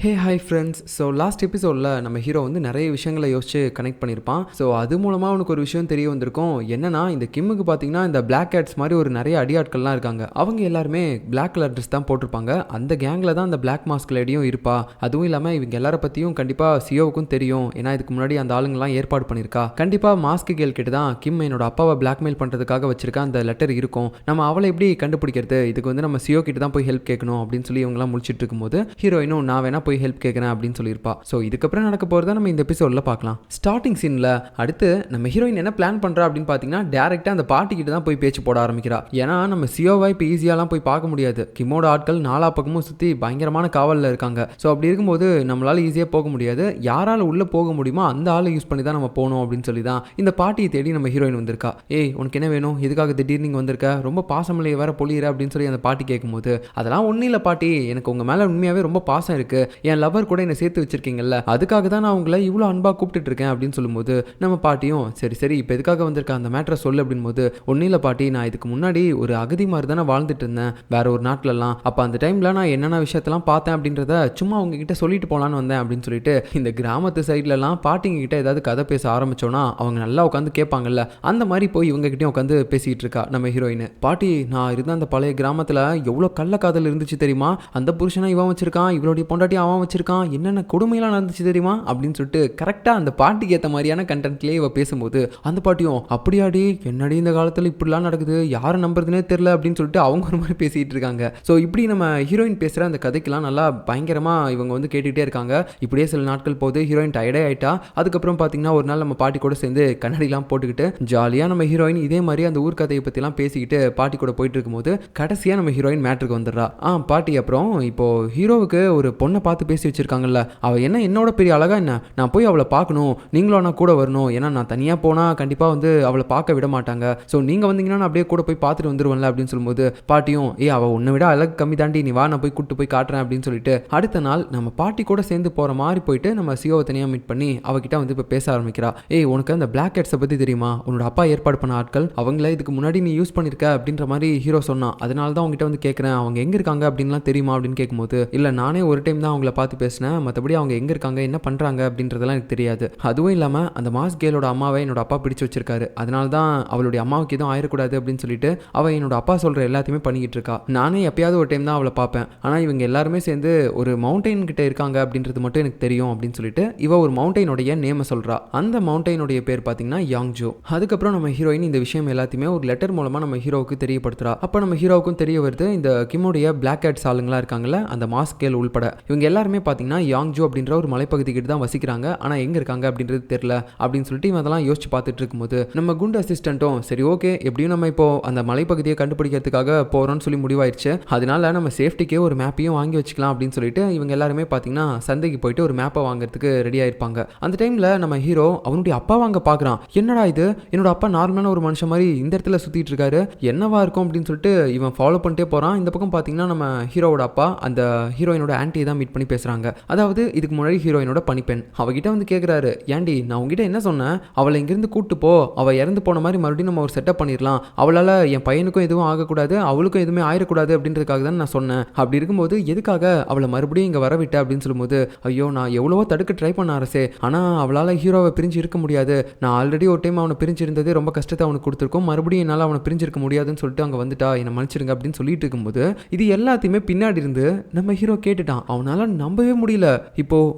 Hey hi friends. So last எபிசோடில் நம்ம hero வந்து நிறைய விஷயங்களை யோசிச்சு கனெக்ட் பண்ணியிருப்பான். ஸோ அது மூலமாக அவனுக்கு ஒரு விஷயம் தெரிய வந்திருக்கும். என்னன்னா, இந்த கிம்முக்கு பார்த்தீங்கன்னா இந்த பிளாக் கேட்ஸ் மாதிரி ஒரு நிறைய அடியாட்கள்லாம் இருக்காங்க. அவங்க எல்லாருமே பிளாக் கலர் ட்ரெஸ் தான் போட்டிருப்பாங்க. அந்த கேங்கில் தான் அந்த பிளாக் மாஸ்க் லேடியும் இருப்பா. அதுவும் இல்லாமல் இவங்க எல்லாரை பற்றியும் கண்டிப்பாக சியோவுக்கும் தெரியும். ஏன்னா இதுக்கு முன்னாடி அந்த ஆளுங்கெல்லாம் ஏற்பாடு பண்ணியிருக்கா. கண்டிப்பாக மாஸ்க் கேள் கிட்ட தான் கிம் என்னோட அப்பாவை பிளாக்மெயில் பண்ணுறதுக்காக வச்சிருக்க அந்த லெட்டர் இருக்கும். நம்ம அவளை எப்படி கண்டுபிடிக்கிறது? இதுக்கு வந்து நம்ம சியோ கிட்ட தான் போய் ஹெல்ப் கேட்கணும் அப்படின்னு சொல்லி இவங்கெல்லாம் முடிச்சிட்டு இருக்கும்போது ஹீரோயினும் நான் வேணா போய் ஹெல்ப் கேட்குறேன் அப்படின்னு சொல்லியிருப்பா. ஸோ இதுக்கப்புறம் நடக்க போகிறத நம்ம இந்த எபிசோடில் பார்க்கலாம். ஸ்டார்டிங் சீனில் அடுத்து நம்ம ஹீரோயின் என்ன பிளான் பண்ணுறா அப்படின்னு பார்த்தீங்கன்னா, டேரெக்டாக அந்த பாட்டி கிட்ட தான் போய் பேச்சு போட ஆரம்பிக்கிறா. ஏன்னா நம்ம சியோவை இப்போ ஈஸியாலாம் போய் பார்க்க முடியாது. கிம்மோட ஆட்கள் நாலா பக்கமும் சுற்றி பயங்கரமான காவலில் இருக்காங்க. ஸோ அப்படி இருக்கும்போது நம்மளால் ஈஸியாக போக முடியாது. யாரால் உள்ளே போக முடியுமோ அந்த ஆளை யூஸ் பண்ணி தான் நம்ம போகணும் அப்படின்னு சொல்லி தான் இந்த பாட்டியை தேடி நம்ம ஹீரோயின் வந்திருக்கா. ஏய், உனக்கு என்ன வேணும்? எதுக்காக திடீர்னு நீங்கள் வந்திருக்க? ரொம்ப பாசமில்லையே வேற பொழியிற அப்படின்னு சொல்லி அந்த பாட்டி கேட்கும்போது, அதெல்லாம் ஒன்றும் இல்லை பாட்டி, எனக்கு உங்கள் மேலே உண்மையாகவே ரொம்ப பாசம் இருக்குது. என் லவர் கூட என்னை சேர்த்து வச்சிருக்கீங்கல்ல, அதுக்காக தான் நான் உங்களை இவ்வளோ அன்பாக கூப்பிட்டு இருக்கேன் அப்படின்னு சொல்லும்போது நம்ம பாட்டியும் சரி சரி இப்போ எதுக்காக வந்திருக்க அந்த மேட்டரை சொல்லு அப்படின்போது, ஒன்றும் இல்லை பாட்டி, நான் இதுக்கு முன்னாடி ஒரு அகதி மாதிரி தானே வாழ்ந்துட்டு இருந்தேன் வேற ஒரு நாட்டிலலாம். அப்போ அந்த டைமில் நான் என்னென்ன விஷயத்தெல்லாம் பார்த்தேன் அப்படின்றத சும்மா உங்ககிட்ட சொல்லிட்டு போகலான்னு வந்தேன் அப்படின்னு சொல்லிட்டு இந்த கிராமத்து சைட்லலாம் பாட்டிங்க கிட்ட ஏதாவது கதை பேச ஆரம்பிச்சோன்னா அவங்க நல்லா உட்காந்து கேட்பாங்கல்ல, அந்த மாதிரி போய் இவங்க கிட்டயும் உட்காந்து பேசிட்டு இருக்கா நம்ம ஹீரோயின். பாட்டி, நான் இருந்த அந்த பழைய கிராமத்தில் எவ்வளோ கள்ள காதல் இருந்துச்சு தெரியுமா? அந்த புருஷனை இவன் வச்சிருக்கான், இவளுடைய பொண்டாட்டி அவன் வச்சிருக்கான், என்னென்ன கொடுமையெல்லாம் நடந்துச்சு தெரியுமா அப்படின்னு சொல்லிட்டு கரெக்டாக அந்த பாட்டிக்கு ஏற்ற மாதிரியான கண்டென்ட்லேயே இவ பேசும்போது அந்த பாட்டியும் அப்படியாடி, என்னடி இந்த காலத்தில் இப்படிலாம் நடக்குது, யாரை நம்புறதுனே தெரியல அப்படின்னு சொல்லிட்டு அவங்க ஒரு மாதிரி பேசிட்டு இருக்காங்க. ஸோ இப்படி நம்ம ஹீரோயின் பேசுகிற அந்த கதைக்கெல்லாம் நல்லா பயங்கரமாக இவங்க வந்து கேட்டுகிட்டே இருக்காங்க. இப்படியே சில நாட்கள் போது ஹீரோயின் டயர்டே ஆயிட்டா. அதுக்கப்புறம் பார்த்தீங்கன்னா ஒரு நாள் நம்ம பாட்டி கூட சேர்ந்து கண்ணாடிலாம் போட்டுக்கிட்டு ஜாலியாக நம்ம ஹீரோயின் இதே மாதிரி அந்த ஊர் கதையை பற்றிலாம் பேசிக்கிட்டு பாட்டி கூட போயிட்டு இருக்கும்போது கடைசியாக நம்ம ஹீரோயின் மேட்ருக்கு வந்துடுறா. பாட்டி, அப்புறம் இப்போ ஹீரோவுக்கு ஒரு பொண்ணை பார்த்து பேசி வச்சிருக்காங்கல்ல, அவள் என்ன என்னோட பெரிய அழகா என்ன? நான் போய் அவளை பார்க்கணும், நீங்களும் நான் கூட வரணும். ஏன்னா நான் தனியாக போனால் கண்டிப்பாக வந்து அவளை பார்க்க விட மாட்டாங்க. ஸோ நீங்கள் வந்தீங்கன்னா நான் அப்படியே கூட போய் பார்த்துட்டு வந்துடுவேன்ல அப்படின்னு சொல்லும்போது பாட்டியும் அவள் உன்னை விட அழகு கம்மி தாண்டி, நீ வா நான் போய் கூட்டு போய் காட்டுறேன் அப்படின்னு சொல்லிட்டு அடுத்த நாள் நம்ம பாட்டி கூட சேர்ந்து போகிற மாதிரி போயிட்டு நம்ம சியோவை தனியாக மீட் பண்ணி அவகிட்ட வந்து இப்போ பேச ஆரம்பிக்கிறா. உனக்கு அந்த பிளாக் கேட்ஸை பற்றி தெரியுமா? உன்னோட அப்பா ஏற்பாடு பண்ண ஆட்கள், அவங்கள இதுக்கு முன்னாடி நீ யூஸ் பண்ணியிருக்க அப்படின்ற மாதிரி ஹீரோ சொன்னான். அதனால தான் உங்ககிட்ட வந்து கேட்குறேன், அவங்க எங்கே இருக்காங்க அப்படின்லாம் தெரியுமா அப்படின்னு கேட்கும்போது, இல்லை நானே ஒரு டைம் தான் அவங்கள பார்த்து பேசினேன், மற்றபடி அவங்க எங்கே இருக்காங்க என்ன பண்ணுறாங்க அப்படின்றதெல்லாம் எனக்கு தெரியாது. அதுவும் இல்லாமல் அந்த மாஸ் கேலோட அம்மாவை என்னோட அப்பா பிடிச்சு வச்சிருக்காரு. அதனால தான் அவளுடைய அம்மாவுக்கு எதுவும் ஆயிடக்கூடாது அப்படின்னு சொல்லிட்டு அவள் என்னோட அப்பா சொல்கிற எல்லாத்தையுமே பண்ணிக்கிட்டு இருக்கா. நானே எப்பயாவது ஒரு டைம் தான் அவளை பார்ப்பேன். ஆனால் இவங்க எல்லாருமே சேர்ந்து ஒரு மவுண்டைன் கிட்ட இருக்காங்க அப்படின்றது மட்டும் எனக்கு தெரியும் அப்படின்னு சொல்லிட்டு இவ ஒரு மவுண்டைனுடைய நேமை சொல்கிறா. அந்த மவுண்டைனுடைய பேர் பார்த்தீங்கன்னா யாங்ஜோ. அதுக்கப்புறம் நம்ம ஹீரோயின் இந்த விஷயம் எல்லாத்தையுமே ஒரு லெட்டர் மூலமாக நம்ம ஹீரோவுக்கு தெரியப்படுத்துறா. அப்போ நம்ம ஹீரோவுக்கும் தெரிய வருது, இந்த கிம்முடைய பிளாக் கேட்ஸ் ஆளுங்களா இருக்காங்கல்ல, அந்த மாஸ்க் கேல் உள்பட இவங்க எல்லாருமே பார்த்தீங்கன்னா யாங்ஜோ அப்படின்ற ஒரு மலைப்பகுதி கிட்ட தான் வசிக்கிறாங்க. ஆனால் எங்கே இருக்காங்க அப்படின்றது தெரியல அப்படின்னு சொல்லிட்டு இவன் அதெல்லாம் யோசிச்சு பார்த்துட்டு இருக்கும்போது நம்ம குண்டு அசிஸ்டண்ட்டும் சரி ஓகே, எப்படியும் நம்ம இப்போ அந்த மலைப்பகுதியை கண்டுபிடிக்கிறதுக்காக போகிறோம்னு சொல்லி முடிவாயிடுச்சு. அதனால நம்ம சேஃப்டிக்கே ஒரு மேப்பையும் வாங்கி வச்சுக்கலாம் அப்படின்னு சொல்லிட்டு இவங்க எல்லாருமே பார்த்தீங்கன்னா சந்தைக்கு போயிட்டு ஒரு மேப்பை வாங்குறதுக்கு ரெடி ஆயிருப்பாங்க. அந்த டைமில் நம்ம ஹீரோ அவனுடைய அப்பா வாங்க பார்க்குறான். என்னடா இது, என்னோட அப்பா நார்மலான ஒரு மனுஷன் மாதிரி இந்த இடத்துல சுற்றிட்டு இருக்காரு, என்னவா இருக்கும் அப்படின்னு சொல்லிட்டு இவன் ஃபாலோ பண்ணிட்டே போகிறான். இந்த பக்கம் பார்த்தீங்கன்னா நம்ம ஹீரோவோட அப்பா அந்த ஹீரோயினோட ஆன்ட்டியை தான் மீட் பண்ணி பேசுகிறாங்க. அதாவது இதுக்கு முன்னாடி ஹீரோயினோட பணிப்பெண். அவகிட்ட வந்து கேட்குறாரு, ஏண்டி நான் உங்ககிட்ட என்ன சொன்னேன், அவளை இங்கிருந்து கூட்டு போ, அவள் இறந்து போன மாதிரி மறுபடியும் நம்ம ஒரு செட்டப் பண்ணிடலாம், அவளால் என் பையனுக்கும் எதுவும் ஆகக்கூடாது, அவளுக்கும் எதுவுமே ஆயிடக்கூடாது அப்படின்றதுக்காக தான் நான் சொன்னேன். அப்படி இருக்கும்போது எதுக்காக அவளை மறுபடியும் இங்கே வரவிட்ட அப்படின்னு சொல்லும்போது, ஐயோ நான் எவ்வளவோ தடுக்க ட்ரை பண்ண அரசே, ஆனால் அவளால் ஹீரோவை பிரிஞ்சு இருக்க முடியாது, நான் ஆல்ரெடி ஒரு டைம் அவனை பிரிஞ்சு இருந்ததே ரொம்ப கஷ்டத்தை அவனுக்கு கொடுத்துருக்கோம், மறுபடியும் என்னால் அவனை பிரிஞ்சிருக்க முடியாதுன்னு சொல்லிட்டு அங்கே வந்துட்டா, என்னை மன்னிச்சிருங்க அப்படின்னு சொல்லிட்டு இருக்கும்போது இது எல்லாத்தையுமே பின்னாடி இருந்து நம்ம ஹீரோ கேட்டுட்டான். அவனால் நம்பவே முடியல.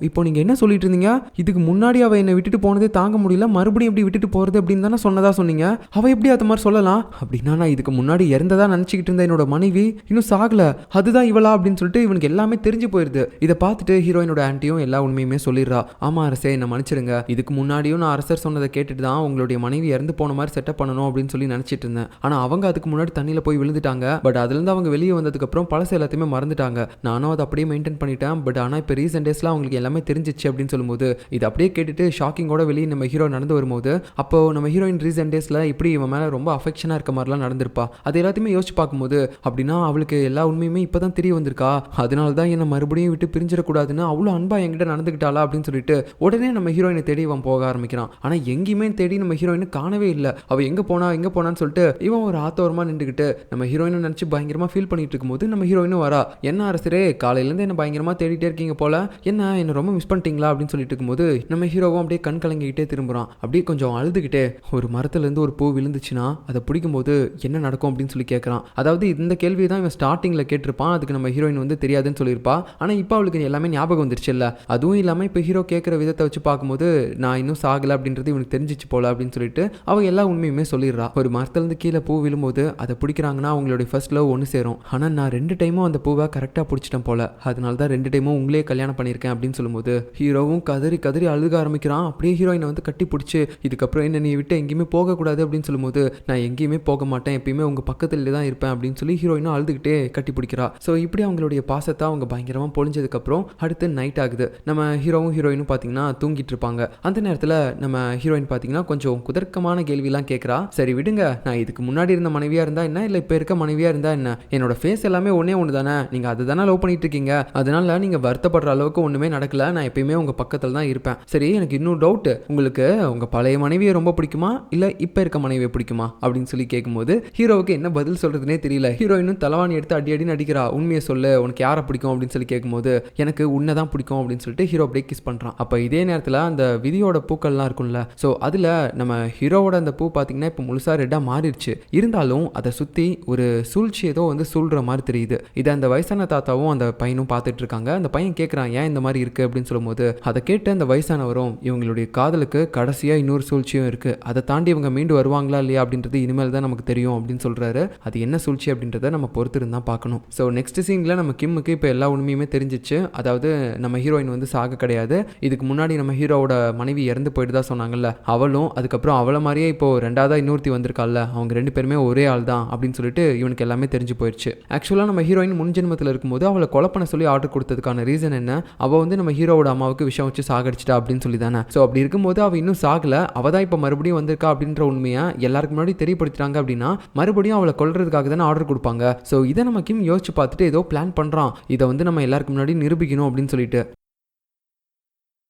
இப்போ நீங்கள் என்ன சொல்லிட்டு இருந்தீங்க, இதுக்கு முன்னாடி அவள் என்னை விட்டுட்டு போனதே தாங்க முடியல, மறுபடியும் எப்படி விட்டுட்டு போகிறது அப்படின்னு தானே சொன்னீங்க, அவள் எப்படி அது மாதிரி சொல்லலாம் அப்படின்னா, நான் இதுக்கு முன்னாடி இறந்ததா நினச்சிக்கிட்டு இருந்த என்னோட மனைவி இன்னும் சாகல, அதுதான் இவளா அப்படின்னு சொல்லிட்டு இவனுக்கு எல்லாமே தெரிஞ்சு போயிருது. இதை பார்த்துட்டு ஹீரோயினோட ஆன்ட்டியும் எல்லா உண்மையுமே சொல்லிடுறா. ஆமா அரசே, என்ன மன்னிச்சிருங்க, இதுக்கு முன்னாடியும் நான் அரசர் சொன்னதை கேட்டுட்டு தான் உங்களுடைய மனைவி இறந்து போன மாதிரி செட்டப் பண்ணணும் அப்படின்னு சொல்லி நினச்சிட்டு இருந்தேன். ஆனால் அவங்க அதுக்கு முன்னாடி தண்ணியில் போய் விழுந்துட்டாங்க. பட் அதுலேருந்து அவங்க வெளியே வந்ததுக்கு அப்புறம் பழசு எல்லாத்தையுமே மறந்துட்டாங்க. நானும் அதை அப்படியே மெயின்டைன் பண்ணிட்டேன். பட் ஆனால் இப்போ ரீசெண்ட் டேஸ்ல அவங்களுக்கு எல்லாமே தெரிஞ்சிச்சு அப்படின்னு சொல்லும்போது இது அப்படியே கேட்டுட்டு ஷாக்கிங்கோட வெளியே நம்ம ஹீரோ நடந்து வரும்போது, அப்போ நம்ம ஹீரோயின் ரீசெண்ட் டேஸ்ல இப்படி இவன் மேலே ரொம்ப அஃபெக்ஷனாக இருக்க மாதிரிலாம் நடந்திருப்பா. அது எல்லாத்தையுமே யோசிச்சு பார்க்கும்போது அப்படின்னா அவளுக்கு எல்லா உண்மையுமே இப்போ தான் தெரிய வந்திருக்கா, அதனால தான் என்னை மறுபடியும் விட்டு பிரிஞ்சிடக்கூடாதுன்னு அவ்வளோ அன்பா என்கிட்ட நடந்துக்கிட்டாளா அப்படின்னு சொல்லிட்டு உடனே நம்ம ஹீரோயினை தேடி இவன் போக ஆரம்பிக்கிறான். ஆனால் எங்கேயுமே தேடி நம்ம ஹீரோயினை காணவே இல்லை. அவள் எங்கே போனான்னு சொல்லிட்டு இவன் ஒரு ஆத்தோரமாக நின்றுக்கிட்டு நம்ம ஹீரோயினை நினச்சி பயங்கரமாக ஃபீல் பண்ணிட்டு இருக்கும்போது நம்ம ஹீரோயினும் வரா. என்ன அரசரே, காலையிலேருந்து என்ன பயங்கரமாக தேடிட்டே இருக்கீங்க போல, என்ன ரொம்ப மிஸ் பண்ணிட்டீங்களா அப்படின்னு சொல்லிட்டு இருக்கும்போது நம்ம ஹீரோவும் அப்படியே கண் கலங்கிக்கிட்டே திரும்புறான். அப்படியே கொஞ்சம் அழுதுகிட்டே, ஒரு மரத்துல இருந்து ஒரு பூ விழுந்துச்சுன்னா அதை பிடிக்கும்போது என்ன நடக்கும் அப்படின்னு சொல்லி கேட்கறான். அதாவது இந்த கேள்வி தான் இவன் ஸ்டார்டிங்ல கேட்டிருப்பான். அதுக்கு நம்ம ஹீரோயின் வந்து தெரியாதுன்னு சொல்லியிருப்பா. ஆனா இப்போ அவளுக்கு எல்லாமே ஞாபகம் வந்துருச்சு இல்ல. அதுவும் இல்லாம இப்போ ஹீரோ கேட்கிற விதத்தை வச்சு பார்க்கும்போது நான் இன்னும் சாகல அப்படின்றது இவனுக்கு தெரிஞ்சிச்சு போல அப்படின்னு சொல்லிட்டு அவ எல்லா உண்மையுமே சொல்லிடுறா. ஒரு மரத்துல இருந்து கீழே பூ விழும்போது அதை பிடிக்கிறாங்கன்னா அவங்களுடைய ஃபர்ஸ்ட் லவ் ஒன்று சேரும். ஆனா நான் 2 டைமும் அந்த பூவை கரெக்டா பிடிச்சிட்டேன் போல, அதனால தான் 2 டைமும் உங்களே கல்யாணம் பண்ணியிருக்கேன் அப்படின்னு சொல்லும்போது ஹீரோவும் கதறி கதறி அழுக ஆரம்பிக்கிறான். அப்படியே ஹீரோயினை வந்து கட்டி பிடிச்சி, இதுக்கப்புறம் என்ன நீ விட்டு எங்கேயுமே போகக்கூடாது அப்படின்னு சொல்லும்போது நான் எங்கேயுமே போக மாட்டேன், எப்பயுமே உங்க பக்கத்துல தான் இருப்பேன் அப்படின்னு சொல்லி ஹீரோயினும் அழுதுகிட்டே கட்டி பிடிக்கிறா. ஸோ இப்படி அவங்களுடைய பாசத்தை அவங்க பயங்கரமா பொழிஞ்சதுக்கப்புறம் அடுத்து நைட் ஆகுது. நம்ம ஹீரோவும் ஹீரோயினும் பார்த்தீங்கன்னா தூங்கிட்டு இருப்பாங்க. அந்த நேரத்தில் நம்ம ஹீரோயின் பார்த்தீங்கன்னா கொஞ்சம் குதர்க்கமான கேள்விலாம் கேட்குறா. சரி விடுங்க, நான் இதுக்கு முன்னாடி இருந்த மனைவியா இருந்தா என்ன, இல்லை இப்போ இருக்க மனைவியா இருந்தா என்ன, என்னோட ஃபேஸ் எல்லாமே ஒன்னே ஒன்று தானே, நீங்க அதை தானே லவ் பண்ணிட்டு இருக்கீங்க, அதனால நீங்க வருத்தப்படுற அளவுக்கு ஒண்ணுமே நடக்கல, நான் எப்பயுமே உங்க பக்கத்துல தான் இருப்பேன். சரி எனக்கு இன்னும் டவுட், உங்களுக்கு உங்க பழைய மனைவியை ரொம்ப பிடிக்குமா இல்ல இப்ப இருக்க மனைவியை பிடிக்குமா அப்படின்னு சொல்லி கேட்கும்போது ஹீரோவுக்கு என்ன பதில் சொல்றதுனே தெரியல. ஹீரோயினும் தலைவாணி எடுத்து அடி அடி நடிக்கிறா. உண்மையை சொல்லு, உனக்கு யாரை பிடிக்கும் அப்படின்னு சொல்லி கேட்கும்போது எனக்கு உன்னை தான் பிடிக்கும் அப்படின்னு சொல்லிட்டு ஹீரோ அப்படியே கிஸ் பண்றான். அப்ப இதே நேரத்தில் அந்த விதியோட பூக்கள்லாம் இருக்கும்ல, ஸோ அதுல நம்ம ஹீரோவோட அந்த பூ பார்த்தீங்கன்னா இப்போ முழுசா ரெட்டா மாறிடுச்சு. இருந்தாலும் அதை சுத்தி ஒரு சூழ்ச்சி ஏதோ வந்து சூழ்ற மாதிரி தெரியுது. இதை அந்த வயசான தாத்தாவும் அந்த பையனும் பார்த்துட்டு இருக்காங்க. அந்த பையன் கேட்குறான் ஏன் இந்த மாதிரி இருக்கு அப்படின்னு சொல்லும்போது அதை கேட்டு அந்த வயசானவரும் இவங்களுடைய காதலுக்கு கடைசியா இன்னொரு சூழ்ச்சியும் இருக்கு, அதை தாண்டி இவங்க மீண்டு வருவாங்களா இல்லையா அப்படின்றது இனிமேல் தான் நமக்கு தெரியும் அப்படின்னு சொல்றாரு. அது என்ன சூழ்ச்சி அப்படின்றத நம்ம பொறுத்து இருந்தா பார்க்கணும். ஸோ நெக்ஸ்ட் சீன்ல நம்ம கிம்முக்கு இப்போ எல்லா உண்மையுமே தெரிஞ்சிச்சு. அதாவது நம்ம ஹீரோயின் வந்து சாக கிடையாது, இதுக்கு முன்னாடி நம்ம ஹீரோவோட மனைவி இறந்து போயிட்டு தான் சொன்னாங்கல்ல, அவளும் அதுக்கப்புறம் அவளை மாதிரியே இப்போ ரெண்டாவதா இன்னொருத்தி வந்திருக்காள்ல, அவங்க 2 பேருமே ஒரே ஆள் தான் அப்படின்னு சொல்லிட்டு இவனுக்கு எல்லாமே தெரிஞ்சு போயிடுச்சு. ஆக்சுவலா நம்ம ஹீரோயின் முன் ஜென்மத்தில் இருக்கும்போது அவளை கொலை பண்ண சொல்லி ஆர்டர் கொடுத்ததுக்கான ரீசன் என்ன, அவ வந்து நம்ம ஹீரோவோட அம்மாவுக்கு விஷம் வச்சு சாகடிச்சிட்டா அப்படின்னு சொல்லி தானே. ஸோ அப்படி இருக்கும்போது அவ இன்னும் சாகல, அவ தான் இப்போ மறுபடியும் வந்திருக்கா அப்படின்ற உண்மையை எல்லாருக்கு முன்னாடி தெரியப்படுத்திட்டாங்க அப்படின்னா மறுபடியும் அவளை கொல்றதுக்காக தானே ஆர்டர் கொடுப்பாங்க. ஸோ இதை நம்ம கிம் யோசிச்சு பார்த்துட்டு ஏதோ பிளான் பண்றான், இதை வந்து நம்ம எல்லாருக்கு முன்னாடி நிரூபிக்கணும் அப்படின்னு சொல்லிட்டு.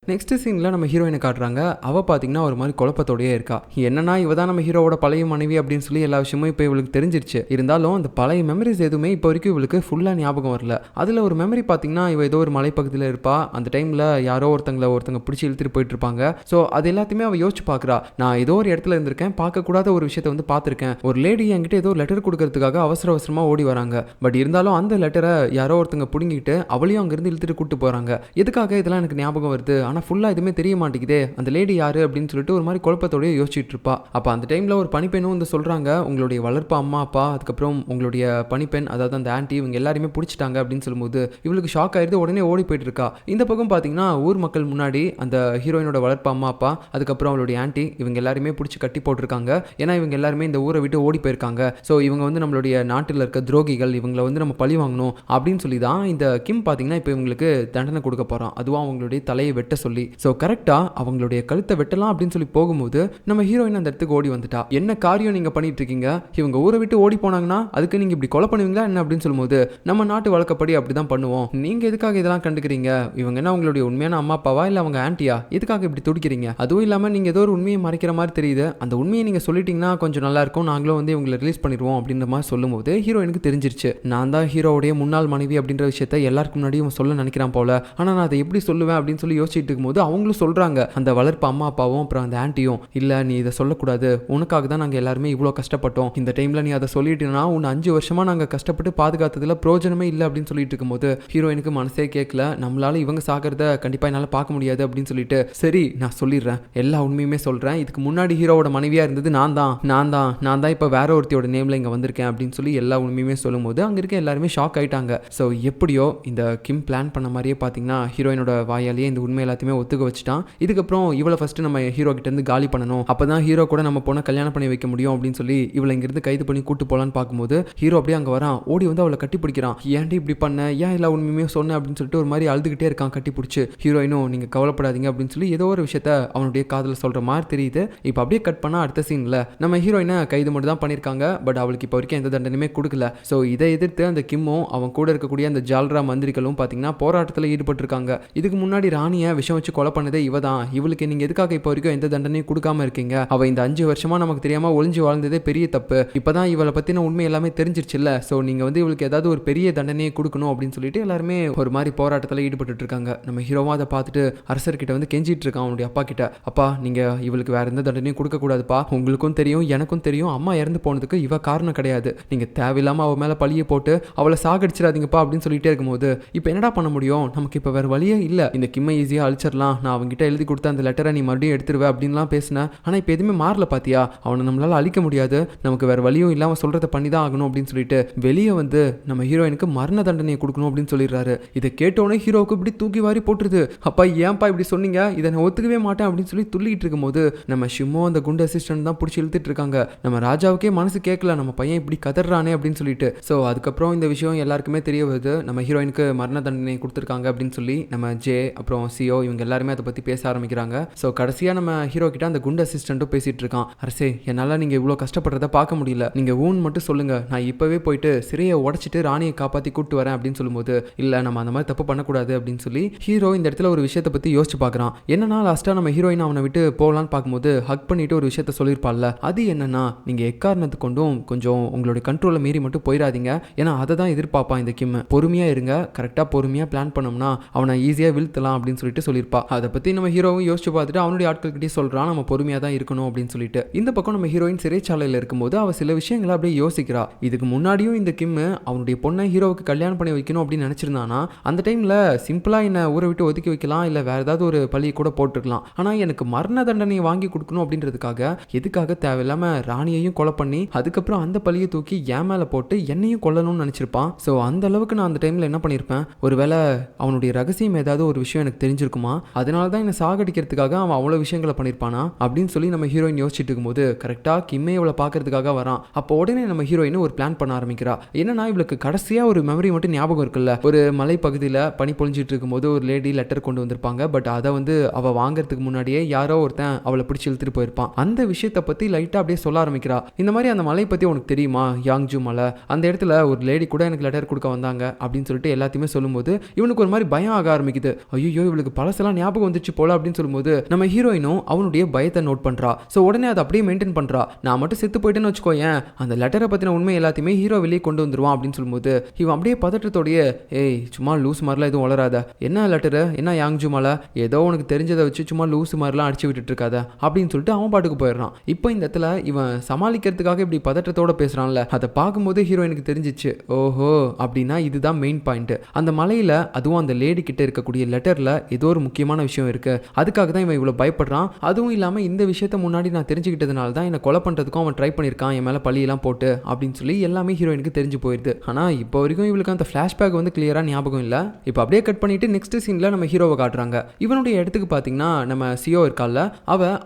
நெக்ஸ்ட் சீனில் நம்ம ஹீரோயினை காட்டுறாங்க. அவள் பார்த்தீங்கன்னா ஒரு மாதிரி குழப்பத்தோடையே இருக்கா. என்னன்னா இவ தான் நம்ம ஹீரோவோட பழைய மனைவி அப்படின்னு சொல்லி எல்லா விஷயமும் இப்போ இவளுக்கு தெரிஞ்சிருச்சு. இருந்தாலும் அந்த பழைய மெமரிஸ் எதுவுமே இப்போ வரைக்கும் இவளுக்கு ஃபுல்லாக ஞாபகம் வரல. அதில் ஒரு மெமரி பார்த்தீங்கன்னா இவ ஏதோ ஒரு மலைப்பகுதியில் இருப்பா. அந்த டைமில் யாரோ ஒருத்தங்க பிடிச்சி இழுத்துட்டு போயிட்டு இருப்பாங்க. ஸோ அது எல்லாத்தையுமே அவள் யோசிச்சு பார்க்குறா. நான் ஏதோ ஒரு இடத்துல இருந்திருக்கேன், பார்க்கக்கூடாத ஒரு விஷயத்தை வந்து பார்த்துருக்கேன். ஒரு லேடி என்கிட்ட ஏதோ லெட்டர் கொடுக்கறதுக்காக அவசர அவசரமாக ஓடி வராங்க. பட் இருந்தாலும் அந்த லெட்டரை யாரோ ஒருத்தங்க பிடுங்கிட்டு அவளையும் அங்கேருந்து இழுத்துட்டு கூப்பிட்டு போகிறாங்க. எதுக்காக இதெல்லாம் எனக்கு ஞாபகம் வருது, ஆனால் ஃபுல்லாக எதுவுமே தெரிய மாட்டேங்குதே, அந்த லேடி யாரு அப்படின்னு சொல்லிட்டு ஒரு மாதிரி குழப்பத்தோடய யோசிச்சுட்டு இருப்பா. அப்போ அந்த டைமில் ஒரு பணிப்பெண்ணும் வந்து சொல்கிறாங்க, உங்களுடைய வளர்ப்பு அம்மா அப்பா அதுக்கப்புறம் உங்களுடைய பணிப்பெண் அதாவது அந்த ஆன்ட்டி இவங்க எல்லாருமே பிடிச்சிட்டாங்க அப்படின்னு சொல்லும்போது இவளுக்கு ஷாக் ஆயிடுது. உடனே ஓடி போயிட்டு இருக்கா. இந்த பக்கம் பார்த்தீங்கன்னா ஊர் மக்கள் முன்னாடி அந்த ஹீரோயினோட வளர்ப்பு அம்மா அப்பா அதுக்கப்புறம் அவளுடைய ஆன்ட்டி இவங்க எல்லாருமே பிடிச்சி கட்டி போட்டிருக்காங்க. ஏன்னா இவங்க எல்லாருமே இந்த ஊரை விட்டு ஓடி போயிருக்காங்க. ஸோ இவங்க வந்து நம்மளுடைய நாட்டில் இருக்க துரோகிகள், இவங்களை வந்து நம்ம பழி வாங்கணும் அப்படின்னு சொல்லி தான் இந்த கிம் பார்த்தீங்கன்னா இப்போ இவங்களுக்கு தண்டனை கொடுக்க போகிறான். அதுவும் அவங்களுடைய தலையை வெட்ட சொல்லி. ஸோ கரெக்டாக அவங்களுடைய கழுத்தை வெட்டலாம் அப்படின்னு சொல்லி போகும்போது நம்ம ஹீரோயின் அந்த இடத்துக்கு ஓடி வந்துட்டா. என்ன காரியம் நீங்கள் பண்ணிட்டு இருக்கீங்க, இவங்க ஊரை விட்டு ஓடி போனாங்கன்னா அதுக்கு நீங்கள் இப்படி கொலை பண்ணுவீங்களா என்ன அப்படின்னு சொல்லும்போது நம்ம நாட்டு வழக்கப்படி அப்படி தான் பண்ணுவோம், நீங்கள் எதுக்காக இதெல்லாம் கண்டுக்கிறீங்க, இவங்க என்ன உங்களுடைய உண்மையான அம்மா அப்பாவா இல்லை அவங்க ஆன்ட்டியா, எதுக்காக இப்படி துடிக்கிறீங்க, அதுவும் இல்லாமல் நீங்கள் ஏதோ ஒரு உண்மையை மறைக்கிற மாதிரி தெரியுது, அந்த உண்மையை நீங்கள் சொல்லிட்டீங்கன்னா கொஞ்சம் நல்லா இருக்கும், நாங்களும் வந்து இவங்களை ரிலீஸ் பண்ணிடுவோம் அப்படின்ற மாதிரி சொல்லும்போது ஹீரோயினுக்கு தெரிஞ்சிருச்சு, நான் தான் ஹீரோவுடைய முன்னாள் மனைவி அப்படின்ற விஷயத்த எல்லாருக்கும் முன்னாடியும் சொல்ல நினைக்கிறான் போல, ஆனால் நான் அதை எப்படி சொல்லுவேன் அப்படின்னு சொல்லி யோசிச்சுட்டு இருக்கும்போது அவங்களும் சொல்றாங்க, அந்த வளர்ப்பு அம்மா அப்பாவும் அப்புறம் அந்த ஆன்ட்டியும், இல்ல நீ இதை சொல்லக்கூடாது, உனக்காக தான் நாங்கள் எல்லாருமே இவ்வளோ கஷ்டப்பட்டோம், இந்த டைம்ல நீ அதை சொல்லிட்டுனா உன்னை 5 வருஷமா நாங்கள் கஷ்டப்பட்டு பாதுகாத்ததுல பிரோஜனமே இல்லை அப்படின்னு சொல்லிட்டு இருக்கும்போது ஹீரோயினுக்கு மனசே கேட்கல, நம்மளால இவங்க சாகிறத கண்டிப்பா என்னால் பார்க்க முடியாது அப்படின்னு சொல்லிட்டு சரி நான் சொல்லிடுறேன், எல்லா உண்மையுமே சொல்றேன், இதுக்கு முன்னாடி ஹீரோவோட மனைவியா இருந்தது நான் தான் இப்போ வேற ஒருத்தியோட நேம்ல இங்க வந்திருக்கேன் அப்படின்னு சொல்லி எல்லா உண்மையுமே சொல்லும்போது அங்க இருக்க எல்லாருமே ஷாக் ஆயிட்டாங்க. ஸோ எப்படியோ இந்த கிம் பிளான் பண்ண மாதிரியே பார்த்தீங்கன்னா ஹீரோயினோட வாயாலேயே இந்த உண்மை எல்லாத்தையுமே ஒத்துக்க வச்சுட்டான். இதுக்கப்புறம் இவளை ஃபர்ஸ்ட் நம்ம ஹீரோ கிட்ட இருந்து காலி பண்ணணும், அப்பதான் ஹீரோ கூட நம்ம பொண்ணை கல்யாணம் பண்ணி வைக்க முடியும் அப்படின்னு சொல்லி இவளை இங்கிருந்து கைது பண்ணி கூட்டு போலான்னு பார்க்கும்போது ஹீரோ அப்படியே அங்க வரான், ஓடி வந்து அவளை கட்டி பிடிக்கிறான். ஏன்டி இப்படி பண்ண, ஏன் எல்லா உண்மையுமே சொன்ன அப்படின்னு சொல்லிட்டு ஒரு மாதிரி அழுதுகிட்டே இருக்கான் கட்டி பிடிச்சி. ஹீரோயினும் நீங்க கவலைப்படாதீங்க அப்படின்னு சொல்லி ஏதோ ஒரு விஷயத்த அவனுடைய காதல சொல்ற மாதிரி தெரியுது. இப்போ அப்படியே கட் பண்ணா அடுத்த சீன்ல நம்ம ஹீரோயினை கைது மட்டும் தான் பண்ணிருக்காங்க. பட் அவளுக்கு இப்போ வரைக்கும் எந்த தண்டனையுமே கொடுக்கல. ஸோ இதை எதிர்த்து அந்த கிம்மும் அவன் கூட இருக்கக்கூடிய அந்த ஜால்ரா மந்திரிகளும் பார்த்தீங்கன்னா போராட்டத்தில் ஈடுபட்டிருக்காங்க. இதுக்கு முன்னாடி ராணியை விஷ விஷம் வச்சு கொலை பண்ணதே இவ தான். இவளுக்கு நீங்க எதுக்காக இப்போ வரைக்கும் எந்த தண்டனையும் கொடுக்காம இருக்கீங்க? அவ இந்த 5 வருஷமா நமக்கு தெரியாம ஒளிஞ்சு வாழ்ந்ததே பெரிய தப்பு. இப்பதான் இவளை பத்தின உண்மை எல்லாமே தெரிஞ்சிருச்சுல்ல. ஸோ நீங்க வந்து இவளுக்கு ஏதாவது ஒரு பெரிய தண்டனையை கொடுக்கணும் அப்படின்னு சொல்லிட்டு எல்லாருமே ஒரு மாதிரி போராட்டத்தில் ஈடுபட்டு இருக்காங்க. நம்ம ஹீரோவா அதை பார்த்துட்டு அரசர்கிட்ட வந்து கெஞ்சிட்டு இருக்கான் அவனுடைய அப்பா கிட்ட. அப்பா, நீங்க இவளுக்கு வேற எந்த தண்டனையும் கொடுக்க கூடாதுப்பா. உங்களுக்கும் தெரியும், எனக்கும் தெரியும், அம்மா இறந்து போனதுக்கு இவ காரணம் கிடையாது. நீங்க தேவையில்லாம அவ மேல பழிய போட்டு அவளை சாகடிச்சிடாதீங்கப்பா அப்படின்னு சொல்லிட்டே இருக்கும்போது இப்போ என்னடா பண்ண முடியும்? நமக்கு இப்போ வேற வழியே இல்லை. இந்த கிம்மை ஈஸியாக அழிச்சிடலாம். நான் அவங்ககிட்ட எழுதி கொடுத்த அந்த லெட்டரை நீ மறுபடியும் எடுத்துருவேன் அப்படின்லாம் பேசினேன். ஆனால் இப்போ எதுவுமே மாறல பாத்தியா? அவனை நம்மளால அழிக்க முடியாது. நமக்கு வேற வழியும் இல்லாம சொல்றதை பண்ணி தான் ஆகணும் அப்படின்னு சொல்லிட்டு வெளியே வந்து நம்ம ஹீரோயினுக்கு மரண தண்டனையை கொடுக்கணும் அப்படின்னு சொல்லிடுறாரு. இதை கேட்டோன்னே ஹீரோவுக்கு இப்படி தூக்கி வாரி போட்டுருது. அப்பா, ஏன்பா இப்படி சொன்னீங்க? இதை நான் ஒத்துக்கவே மாட்டேன் அப்படின்னு சொல்லி துள்ளிட்டு இருக்கும்போது நம்ம ஷிமோ அந்த குண்டு அசிஸ்டன்ட் தான் பிடிச்சி இழுத்துட்டு இருக்காங்க. நம்ம ராஜாவுக்கே மனசு கேட்கல, நம்ம பையன் இப்படி கதறானே அப்படின்னு சொல்லிட்டு. ஸோ அதுக்கப்புறம் இந்த விஷயம் எல்லாருக்குமே தெரிய வருது. நம்ம ஹீரோயினுக்கு மரண தண்டனை கொடுத்துருக்காங்க அப்படின்னு சொல்லி நம்ம ஜே அப்புறம் சிஓ இவங்க எல்லாருமே அதை பற்றி பேச ஆரம்பிக்கிறாங்க. ஸோ கடைசியாக நம்ம ஹீரோ கிட்ட அந்த குண்டு அசிஸ்டண்ட்டும் பேசிட்டு இருக்கான். அரசே, என்னால் நீங்கள் இவ்வளோ கஷ்டப்படுறத பார்க்க முடியல. நீங்கள் ஊன் மட்டும் சொல்லுங்க, நான் இப்போவே போயிட்டு சிறையை உடச்சிட்டு ராணியை காப்பாற்றி கூப்பிட்டு வரேன் அப்படின்னு சொல்லும்போது, இல்லை நம்ம அந்த மாதிரி தப்பு பண்ணக்கூடாது அப்படின்னு சொல்லி ஹீரோ இந்த இடத்துல ஒரு விஷயத்தை பற்றி யோசிச்சு பார்க்குறான். என்னன்னா லாஸ்ட்டாக நம்ம ஹீரோயின் அவனை விட்டு போகலான்னு பார்க்கும்போது ஹக் பண்ணிட்டு ஒரு விஷயத்த சொல்லியிருப்பாள்ல, அது என்னன்னா, நீங்கள் எக்காரணத்து கொண்டும் கொஞ்சம் உங்களுடைய கண்ட்ரோலை மீறி மட்டும் போயிடாதீங்க. ஏன்னா அதை தான் எதிர்பார்ப்பான் இந்த கிம். பொறுமையாக இருங்க, கரெக்டாக பொறுமையாக பிளான் பண்ணோம்னா அவனை ஈஸியாக வீழ்த்தலாம் அப்படின்னு சொல்லிட்டு சொல்லியிருப்பா. அதை பற்றி நம்ம ஹீரோவும் யோசிச்சு பார்த்துட்டு அவனுடைய ஆட்கள்கிட்டே சொல்கிறான், நம்ம பொறுமையாக தான் இருக்கணும் அப்படின்னு சொல்லிட்டு. இந்த பக்கம் நம்ம ஹீரோயின் சிறைச்சாலையில் இருக்கும்போது அவள் சில விஷயங்களை அப்படியே யோசிக்கிறா. இதுக்கு முன்னாடியும் இந்த கிம் அவனுடைய பொண்ணை ஹீரோவுக்கு கல்யாணம் பண்ணி வைக்கணும் அப்படின்னு நினச்சிருந்தானா, அந்த டைமில் சிம்பிளாக என்னை ஊரை விட்டு ஒதுக்கி வைக்கலாம், இல்லை வேற ஏதாவது ஒரு பழியை கூட போட்டுருக்கலாம். ஆனால் எனக்கு மரண தண்டனையை வாங்கி கொடுக்கணும் அப்படின்றதுக்காக எதுக்காக தேவையில்லாமல் ராணியையும் கொலை பண்ணி அதுக்கப்புறம் அந்த பழியை தூக்கி என் மேலே போட்டு என்னையும் கொல்லணும்னு நினச்சிருப்பான். ஸோ அந்த அளவுக்கு நான் அந்த டைமில் என்ன பண்ணியிருப்பேன், ஒருவேளை அவனுடைய ரகசியம் ஏதாவது ஒரு விஷயம் எனக்கு தெரிஞ்சிருக்குமா, அதனால தான் என்னை சாகடிக்கிறதுக்காக அவன் அவ்வளோ விஷயங்களை பண்ணியிருப்பானா அப்படின்னு சொல்லி நம்ம ஹீரோயின் யோசிச்சுட்டு இருக்கும்போது கரெக்டாக கிம்மே இவளை பார்க்கறதுக்காக வரான். அப்போ உடனே நம்ம ஹீரோயின் ஒரு பிளான் பண்ண ஆரம்பிக்கிறா. என்னன்னா, இவளுக்கு கடைசியாக ஒரு மெமரி மட்டும் ஞாபகம் இருக்குல்ல, ஒரு மலை பகுதியில் பனி பொழிஞ்சிட்டு இருக்கும்போது ஒரு லேடி லெட்டர் கொண்டு வந்திருப்பாங்க. பட் அதை வந்து அவள் வாங்குறதுக்கு முன்னாடியே யாரோ ஒருத்தன் அவளை பிடிச்சி இழுத்துட்டு போயிருப்பான். அந்த விஷயத்தை பற்றி லைட்டாக அப்படியே சொல்ல ஆரம்பிக்கிறா. இந்த மாதிரி அந்த மலை பற்றி உனக்கு தெரியுமா, யாங்ஜூ மலை, அந்த இடத்துல ஒரு லேடி கூட எனக்கு லெட்டர் கொடுக்க வந்தாங்க அப்படின்னு சொல்லிட்டு எல்லாத்தையுமே சொல்லும்போது இவனுக்கு ஒரு மாதிரி பயம் ஆக ஆரம்பிக்குது. ஐயோ, இவளுக்கு பழசெல்லாம் ஞாபகம் வந்துச்சு போல அப்படின்னு சொல்லும்போது நம்ம ஹீரோயினும் அவனுடைய பயத்தை நோட் பண்றா. ஸோ உடனே அதை அப்படியே மெயின்டைன் பண்றா. நான் மட்டும் செத்து போயிட்டேன்னு வச்சுக்கோயேன், அந்த லெட்டரை பற்றின உண்மை எல்லாத்தையுமே ஹீரோ வெளியே கொண்டு வந்துருவான் அப்படின்னு சொல்லும்போது இவன் அப்படியே பதற்றத்தோடைய, ஏய் சும்மா லூஸ் மாதிரிலாம் எதுவும் வளராத, என்ன லெட்டரு, என்ன யாங்ஜூ மலை, ஏதோ உனக்கு தெரிஞ்சதை வச்சு சும்மா லூஸ் மாதிரிலாம் அடிச்சு விட்டுட்டு இருக்காத அப்படின்னு சொல்லிட்டு அவன் பாட்டுக்கு போயிடுறான். இப்போ இந்த இடத்துல இவன் சமாளிக்கிறதுக்காக இப்படி பதற்றத்தோட பேசுறான்ல, அதை பார்க்கும்போது ஹீரோயினுக்கு தெரிஞ்சிச்சு, ஓஹோ அப்படின்னா இதுதான் மெயின் பாயிண்ட். அந்த மலையில அதுவும் அந்த லேடி கிட்ட இருக்கக்கூடிய லெட்டர்ல ஏதோ ஒரு முக்கியமான விஷயம் இருக்கு, அதுக்காக தான் இவன் இவ்வளவு பயப்படுறான். அதுவும் இல்லாம இந்த விஷயத்த முன்னாடி நான் தெரிஞ்சுக்கிட்டதுனால தான் என்னை கொலை பண்றதுக்கும் அவன் ட்ரை பண்ணியிருக்கான், என் மேல பழியெல்லாம் போட்டு அப்படின்னு சொல்லி எல்லாமே ஹீரோயினுக்கு தெரிஞ்சு போயிடுது. ஆனா இப்போ வரைக்கும் இவளுக்கு அந்த ஃபிளாஷ்பேக் வந்து கிளியரா ஞாபகம் இல்ல. இப்போ அப்படியே கட் பண்ணிட்டு நெக்ஸ்ட் சீன்ல நம்ம ஹீரோவை காட்டுறாங்க. இவனுடைய இடத்துக்கு பாத்தீங்கன்னா நம்ம சிஓ இருக்கால,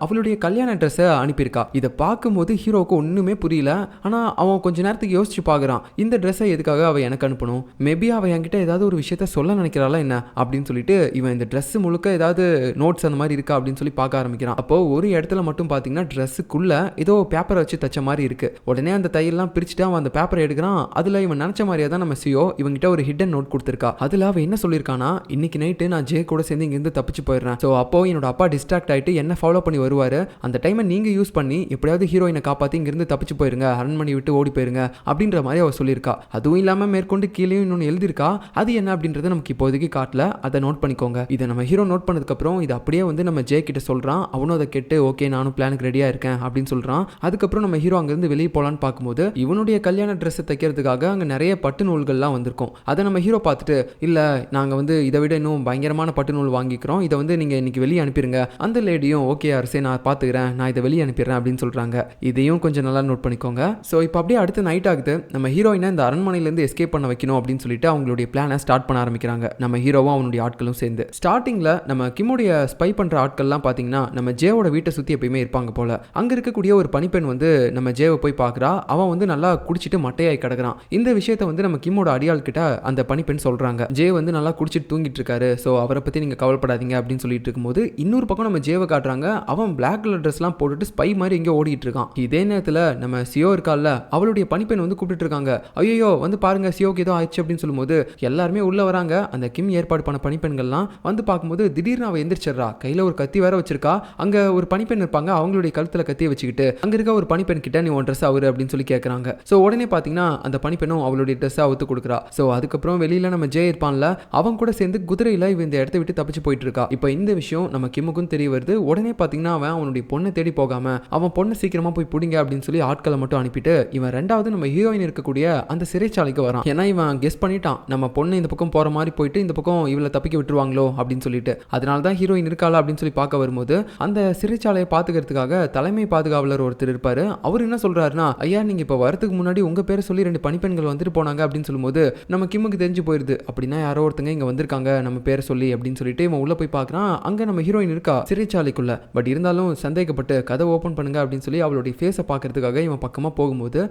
அவளுடைய கல்யாண ட்ரெஸ்ஸை அனுப்பியிருக்கா. இதை பார்க்கும்போது ஹீரோவுக்கு ஒண்ணுமே புரியல. ஆனா அவன் கொஞ்ச நேரத்துக்கு யோசிச்சு பார்க்குறான், இந்த ட்ரெஸ்ஸை எதுக்காக அவ எனக்கு அனுப்பணும், மேபி அவ என்கிட்ட ஏதாவது ஒரு விஷயத்த சொல்ல நினைக்கிறாளா என்ன அப்படின்னு சொல்லிட்டு இவன் இந்த ட்ரெஸ் முழுக்க ஏதாவது நோட்ஸ் அந்த மாதிரி இருக்கா அப்படின்னு சொல்லி பார்க்க ஆரம்பிக்கிறான். அப்போ ஒரு இடத்துல மட்டும் பார்த்தீங்கன்னா ட்ரெஸ்ஸுக்குள்ள ஏதோ பேப்பரை வச்சு தச்ச மாதிரி இருக்கு. உடனே அந்த தையெல்லாம் பிரிச்சுட்டு அவன் அந்த பேப்பரை எடுக்கிறான். அதுல இவன் நினைச்ச மாதிரியே தான் நம்ம சிஓ இவங்கிட்ட ஒரு ஹிடன் நோட் கொடுத்துருக்கா. அதுல அவ என்ன சொல்லியிருக்கானா, இன்னைக்கு நைட்டு நான் ஜே கூட சேர்ந்து இங்கிருந்து தப்பிச்சு போயிடுறேன். ஸோ அப்போ என்னோட அப்பா டிஸ்ட்ராக்ட் ஆகிட்டு என்ன ஃபாலோ பண்ணி வருவாரு, அந்த டைமை நீங்க யூஸ் பண்ணி எப்படியாவது ஹீரோயினை காப்பாற்றி இங்கிருந்து தப்பிச்சு போயிருங்க, அரண்மனை விட்டு ஓடி போயிருங்க அப்படின்ற மாதிரி அவ சொல்லியிருக்கா. அதுவும் இல்லாமல் மேற்கொண்டு கீழே இன்னொன்று எழுதியிருக்கா. அது என்ன அப்படின்றத நமக்கு இப்போதைக்கு காட்டல, அதை நோட் பண்ணிக்கோங்க. இதை நம்ம ஹீரோ நோட் பண்ணதுக்கப்புறம் இதை அப்படியே வந்து நம்ம ஜே கிட்ட சொல்றான். அவனும் அதை கேட்டு ஓகே நானும் பிளானுக்கு ரெடியா இருக்கேன் அப்படின்னு சொல்றான். அதுக்கப்புறம் நம்ம ஹீரோ அங்கிருந்து வெளியே போலான்னு பார்க்கும்போது இவனுடைய கல்யாண ட்ரெஸ்ஸை தைக்கிறதுக்காக அங்கே நிறைய பட்டு நூல்கள்லாம் வந்திருக்கும். அதை நம்ம ஹீரோ பார்த்துட்டு, இல்ல நாங்கள் வந்து இதை விட இன்னும் பயங்கரமான பட்டு நூல் வாங்கிக்கிறோம், இதை வந்து நீங்க இன்னைக்கு வெளியே அனுப்பிடுங்க. அந்த லேடியும் ஓகே அரசே நான் பார்த்துக்கிறேன், நான் இதை வெளியே அனுப்பிடுறேன் அப்படின்னு சொல்றாங்க. இதையும் கொஞ்சம் நல்லா நோட் பண்ணிக்கோங்க. ஸோ இப்போ அப்படியே அடுத்து நைட் ஆகுது. நம்ம ஹீரோயினை இந்த அரண்மனையிலேருந்து எஸ்கேப் பண்ண வைக்கணும் அப்படின்னு சொல்லிட்டு அவங்களுடைய பிளானை ஸ்டார்ட் பண்ண ஆரம்பிக்கிறாங்க. நம்ம ஹீரோவும் அவனுடைய ஆட்களும் சேர்ந்து ஸ்டார்டிங்ல நம்ம கிம்முடைய ஸ்பை பண்ற ஆட்கள்லாம் பார்த்தீங்கன்னா நம்ம ஜேவோட வீட்டை சுற்றி எப்பயுமே இருப்பாங்க போல. அங்க இருக்கக்கூடிய ஒரு பனிப்பெண் வந்து நம்ம ஜேவை போய் பார்க்குறா. அவன் வந்து நல்லா குடிச்சிட்டு மட்டையாய் கிடக்குறான். இந்த விஷயத்தை வந்து நம்ம கிம்மோட அடியாள் கிட்ட அந்த பனிப்பெண் சொல்றாங்க. ஜே வந்து நல்லா குடிச்சிட்டு தூங்கிட்டு இருக்காரு, ஸோ அவரை பத்தி நீங்க கவலைப்படாதீங்க அப்படின்னு சொல்லிட்டு இருக்கும்போது இன்னொரு பக்கம் நம்ம ஜேவை காட்டுறாங்க. அவன் பிளாக் கலர் ட்ரெஸ்லாம் போட்டுட்டு ஸ்பை மாதிரி இங்கே ஓடிட்டு இருக்கான். இதே நேரத்தில் நம்ம சியோ இருக்கால, அவளுடைய பனிப்பெண் வந்து கூப்பிட்டு இருக்காங்க. ஐயோ வந்து பாருங்க சியோக்கு ஏதோ ஆயிடுச்சு அப்படின்னு சொல்லும்போது எல்லாருமே உள்ள வராங்க. அந்த கிம் ஏற்பாடு பண்ண பனிப்பெண்கள்லாம் வந்து பார்க்கும்போது இருக்கும்போது திடீர்னு அவ எந்திரிச்சிடறா. கையில ஒரு கத்தி வேற வச்சிருக்கா. அங்க ஒரு பணிப்பெண் இருப்பாங்க. அவங்களுடைய கழுத்துல கத்தியை வச்சுக்கிட்டு அங்க இருக்க ஒரு பணிப்பெண் கிட்ட நீ உன் ட்ரெஸ் அவரு அப்படின்னு சொல்லி கேட்கறாங்க. ஸோ உடனே பார்த்தீங்கன்னா அந்த பணிப்பெண்ணும் அவளுடைய ட்ரெஸ் அவுத்து கொடுக்குறா. ஸோ அதுக்கப்புறம் வெளியில நம்ம ஜே இருப்பான்ல, அவன் கூட சேர்ந்து குதிரையில இவ இந்த இடத்த விட்டு தப்பிச்சு போயிட்டு இருக்கா. இப்போ இந்த விஷயம் நம்ம கிம்முக்கும் தெரிய வருது. உடனே பார்த்தீங்கன்னா அவன் அவனுடைய பொண்ணை தேடி போகாம அவன் பொண்ணை சீக்கிரமா போய் பிடிங்க அப்படின்னு சொல்லி ஆட்களை மட்டும் அனுப்பிட்டு இவன் ரெண்டாவது நம்ம ஹீரோயின் இருக்கக்கூடிய அந்த சிறைச்சாலைக்கு வரான். ஏன்னா இவன் கெஸ் பண்ணிட்டான் நம்ம பொண்ணு இந்த பக்கம் போற மாதிரி போயிட்டு இந்த பக்கம் இவளை தப்பிக்க விட்டுருவாங்களோ அப்படின்னு சொல்லிட்டு. அதனால தான் ஹீரோயின் இருக்காளா அப்படின்னு சொல்லி பார்க்க வரும்போது அந்த சிறைச்சாலையை பாத்துக்கிறதுக்காக தலைமை பாதுகாவலர் ஒருத்தர் இருப்பாரு. அவர் என்ன சொல்றாருன்னா, ஐயா நீங்க இப்ப வரதுக்கு முன்னாடி உங்க பேரை சொல்லி 2 பணிப்பெண்கள் வந்துட்டு போனாங்க அப்படின்னு சொல்லும்போது நம்ம கிம்முக்கு தெரிஞ்சு போயிருது. அப்படின்னா யாரோ ஒருத்தங்க இங்க வந்திருக்காங்க நம்ம பேரை சொல்லி அப்படின்னு சொல்லிட்டு இவன் உள்ள போய் பார்க்கறான். அங்க நம்ம ஹீரோயின் இருக்கா சிறைச்சாலைக்குள்ள. பட் இருந்தாலும் சந்தேகப்பட்டு கதை ஓபன் பண்ணுங்க அப்படின்னு சொல்லி அவளுடைய ஃபேஸை பார்க்கறதுக்காக இவன் பக்கமா போகும்போது